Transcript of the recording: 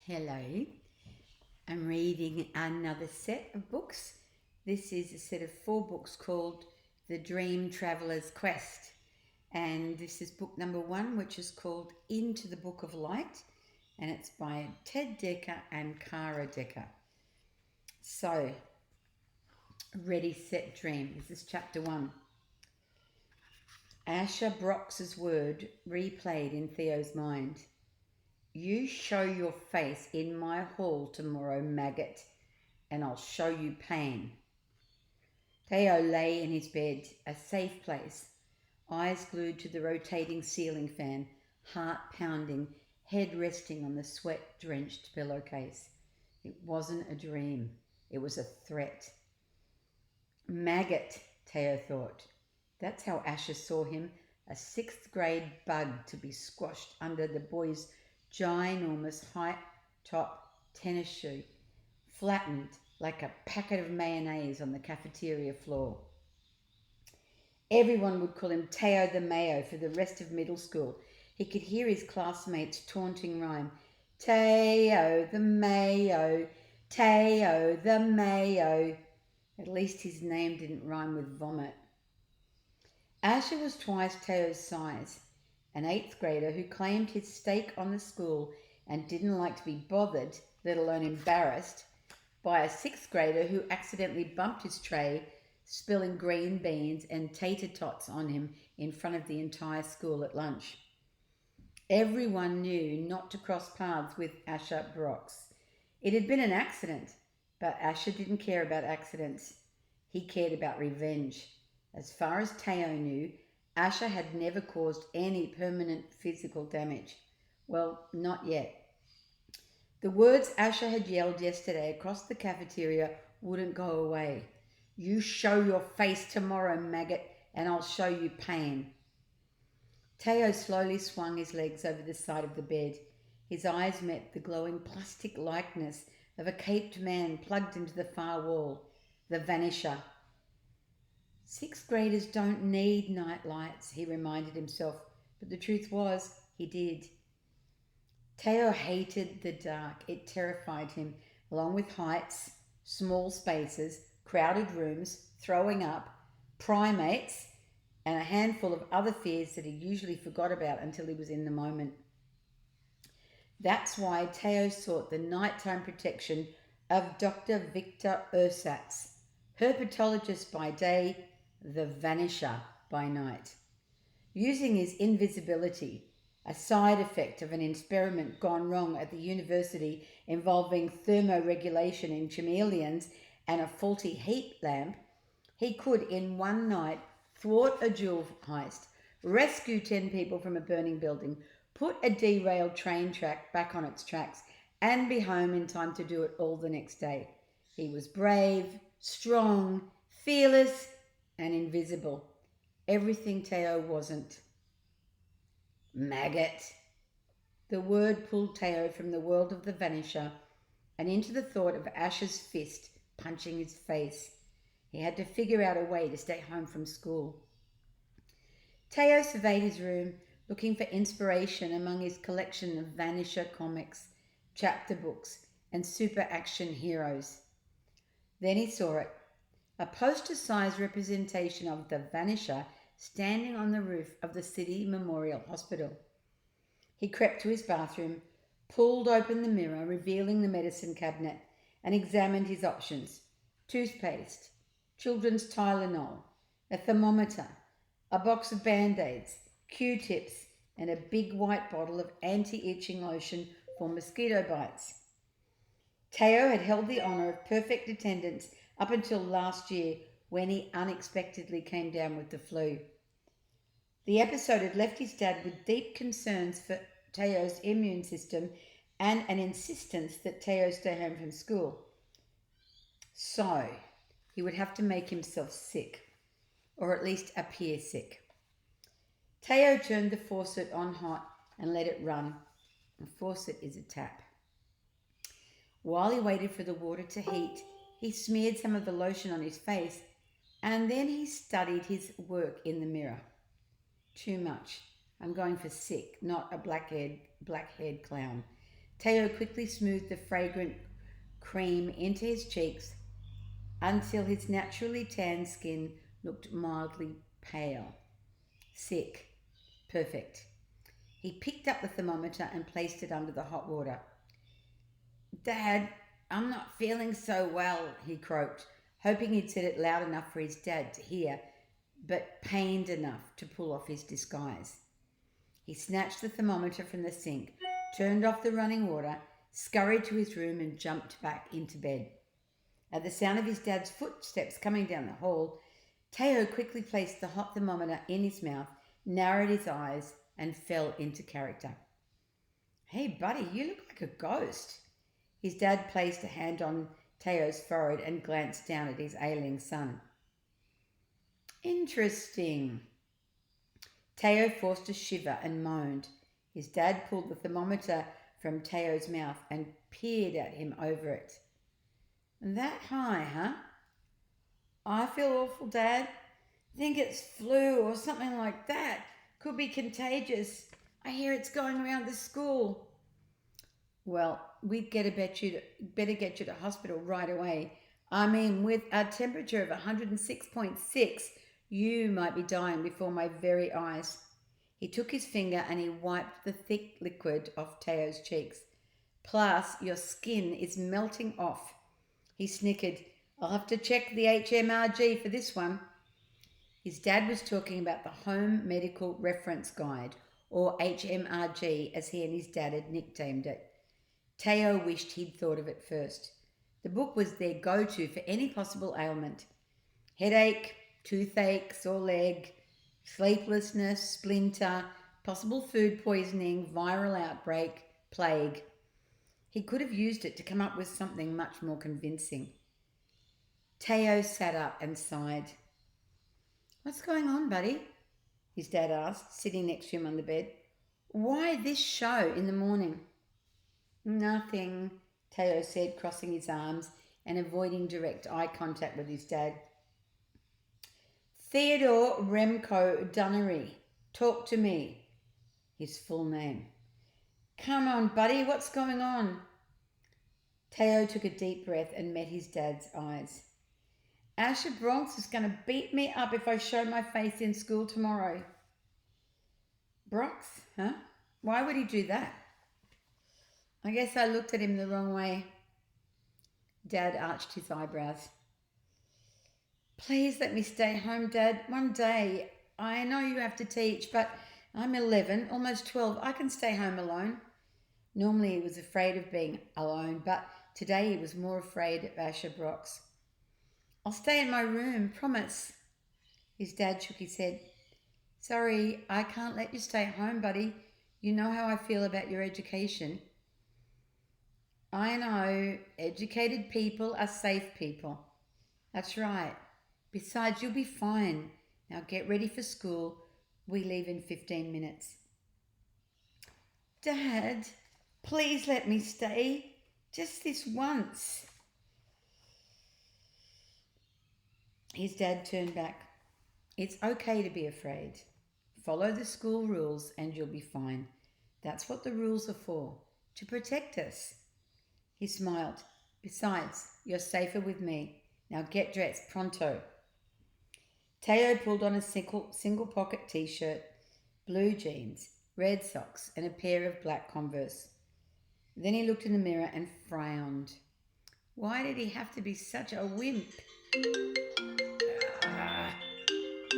Hello, I'm reading another set of books. This is a set of four books called The Dream Traveler's Quest. And this is book number one, which is called Into the Book of Light. And it's by Ted Decker and Kara Decker. So, Ready, Set, Dream. This is chapter one. Asher Brox's word replayed in Theo's mind. You show your face in my hall tomorrow, maggot, and I'll show you pain. Theo lay in his bed, a safe place, eyes glued to the rotating ceiling fan, heart pounding, head resting on the sweat drenched pillowcase. It wasn't a dream, it was a threat. Maggot, Theo thought. That's how Asher saw him, a sixth grade bug to be squashed under the boy's ginormous high top tennis shoe, flattened like a packet of mayonnaise on the cafeteria floor. Everyone would call him Theo the Mayo for the rest of middle school. He could hear his classmates' taunting rhyme, Theo the Mayo, Theo the Mayo. At least his name didn't rhyme with vomit. Asher was twice Theo's size, an eighth grader who claimed his stake on the school and didn't like to be bothered, let alone embarrassed, by a sixth grader who accidentally bumped his tray, spilling green beans and tater tots on him in front of the entire school at lunch. Everyone knew not to cross paths with Asher Brox. It had been an accident, but Asher didn't care about accidents. He cared about revenge. As far as Theo knew, Asher had never caused any permanent physical damage. Well, not yet. The words Asher had yelled yesterday across the cafeteria wouldn't go away. You show your face tomorrow, maggot, and I'll show you pain. Theo slowly swung his legs over the side of the bed. His eyes met the glowing plastic likeness of a caped man plugged into the far wall, the Vanisher. Sixth graders don't need night lights, he reminded himself, but the truth was, he did. Theo hated the dark. It terrified him, along with heights, small spaces, crowded rooms, throwing up, primates, and a handful of other fears that he usually forgot about until he was in the moment. That's why Theo sought the nighttime protection of Dr. Victor Ersatz, herpetologist by day, the Vanisher by night. Using his invisibility, a side effect of an experiment gone wrong at the university involving thermoregulation in chameleons and a faulty heat lamp, he could in one night thwart a jewel heist, rescue 10 people from a burning building, put a derailed train track back on its tracks, and be home in time to do it all the next day. He was brave, strong, fearless, and invisible. Everything Theo wasn't. Maggot. The word pulled Theo from the world of the Vanisher and into the thought of Asher's fist punching his face. He had to figure out a way to stay home from school. Theo surveyed his room, looking for inspiration among his collection of Vanisher comics, chapter books, and super action heroes. Then he saw it, a poster-sized representation of the Vanisher standing on the roof of the City Memorial Hospital. He crept to his bathroom, pulled open the mirror, revealing the medicine cabinet, and examined his options. Toothpaste, children's Tylenol, a thermometer, a box of Band-Aids, Q-tips, and a big white bottle of anti-itching lotion for mosquito bites. Theo had held the honour of perfect attendance up until last year when he unexpectedly came down with the flu. The episode had left his dad with deep concerns for Theo's immune system and an insistence that Theo stay home from school. So, he would have to make himself sick, or at least appear sick. Theo turned the faucet on hot and let it run. A faucet is a tap. While he waited for the water to heat, he smeared some of the lotion on his face and then he studied his work in the mirror. Too much. I'm going for sick, not a black-haired clown. Theo quickly smoothed the fragrant cream into his cheeks until his naturally tanned skin looked mildly pale. Sick. Perfect. He picked up the thermometer and placed it under the hot water. Dad, I'm not feeling so well, he croaked, hoping he'd said it loud enough for his dad to hear, but pained enough to pull off his disguise. He snatched the thermometer from the sink, turned off the running water, scurried to his room and jumped back into bed. At the sound of his dad's footsteps coming down the hall, Theo quickly placed the hot thermometer in his mouth, narrowed his eyes, and fell into character. Hey, buddy, you look like a ghost. His dad placed a hand on Theo's forehead and glanced down at his ailing son. Interesting. Theo forced a shiver and moaned. His dad pulled the thermometer from Theo's mouth and peered at him over it. That high, huh? I feel awful, Dad. Think it's flu or something like that. Could be contagious. I hear it's going around the school. Well, we'd better get you to hospital right away. I mean, with a temperature of 106.6, you might be dying before my very eyes. He took his finger and he wiped the thick liquid off Theo's cheeks. Plus, your skin is melting off. He snickered. I'll have to check the HMRG for this one. His dad was talking about the Home Medical Reference Guide, or HMRG as he and his dad had nicknamed it. Theo wished he'd thought of it first. The book was their go-to for any possible ailment. Headache, toothache, sore leg, sleeplessness, splinter, possible food poisoning, viral outbreak, plague. He could have used it to come up with something much more convincing. Theo sat up and sighed. What's going on, buddy? His dad asked, sitting next to him on the bed. Why this show in the morning? Nothing, Theo said, crossing his arms and avoiding direct eye contact with his dad. Theodore Remco Dunnery, talk to me. His full name. Come on, buddy, what's going on? Theo took a deep breath and met his dad's eyes. Asher Bronx is going to beat me up if I show my face in school tomorrow. Bronx, huh? Why would he do that? I guess I looked at him the wrong way. Dad arched his eyebrows. Please let me stay home, Dad. One day. I know you have to teach, but I'm 11, almost 12. I can stay home alone. Normally he was afraid of being alone, but today he was more afraid of Asher Brox. I'll stay in my room, promise. His dad shook his head. Sorry, I can't let you stay home, buddy. You know how I feel about your education. I know. Educated people are safe people. That's right. Besides, you'll be fine. Now get ready for school. We leave in 15 minutes. Dad, please let me stay. Just this once. His dad turned back. It's okay to be afraid. Follow the school rules and you'll be fine. That's what the rules are for, to protect us. He smiled. Besides, you're safer with me. Now get dressed, pronto. Theo pulled on a single pocket t-shirt, blue jeans, red socks, and a pair of black Converse. Then he looked in the mirror and frowned. Why did he have to be such a wimp?